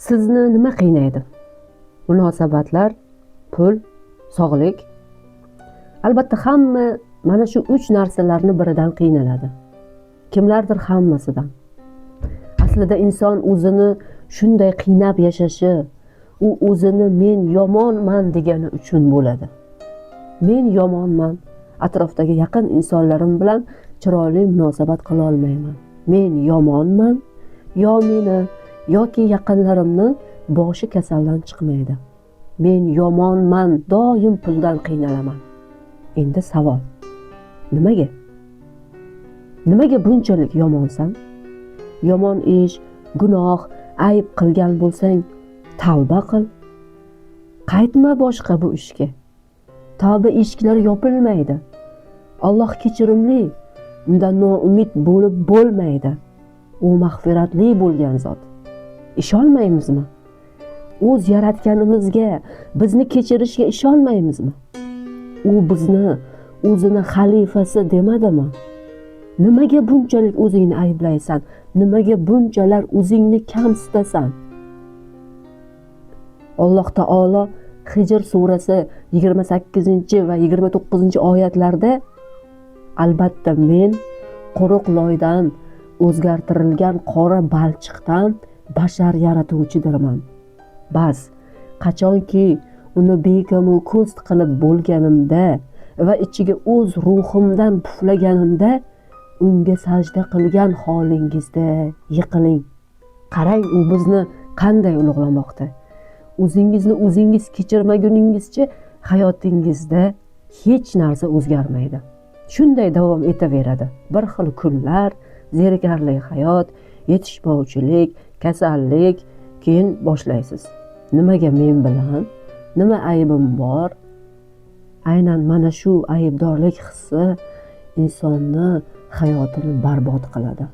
Sizni nima qiynaydi? Munosabatlar, pul, sog'lik. Albatta hamma mana shu 3 narsalarni biridan qiynaladi. Kimlardir hammasidan. Aslida inson o'zini shunday qiynab yashashi, u o'zini men yomonman degani uchun bo'ladi. Men yomonman, atrofdagi yaqin insonlarim bilan chiroyli munosabat qila olmayman. Men yomonman, yo meni yoki yaqinlarimni boshi kasaldan chiqmaydi. Men yomonman, doim puldan qiynalaman. Endi savol. Nimaga? Nimaga bunchalik yomonsan? Yomon ish, gunoh, ayb qilgan bo'lsang, tavba qil. Qaytma boshqa bu ishga. Tavba eshiklari yopilmaydi. Alloh kechirimli, undan noumid bo'lib bo'lmaydi. U mag'firatli bo'lgan zot. Ishonmaymizmi? O'z yaratganimizga, bizni kechirishga ishonmaymizmi? U bizni o'zini xalifasi demadimi? Nimaga bunchalik o'zingni ayblaysan? Nimaga bunchalar o'zingni kamsitasan? Alloh taolo Hijr surasi 28 va 29 oyatlarda albatta men quruq loydan o'zgartirilgan qora balchiqdan bashar yaratuvchidirman. Bas, qachonki uni bekamu ko'st qilib bo'lganimda va ichiga o'z ruhimdan puflaganimda unga sajda qilgan holingizda yiqiling. Qarang, u bizni qanday ulug'lamoqda. O'zingizni o'zingiz kechirmaguningizcha hayotingizda hech narsa o'zgarmaydi. Shunday davom etaveradi. Bir xil kunlar, zerikarli hayot, yetishmovchilik, kasallik, keyin boshlaysiz. Nimaga men bilan? Nima aybim bor? Aynan mana shu aybdorlik hissi insonni hayotini barbod qiladi.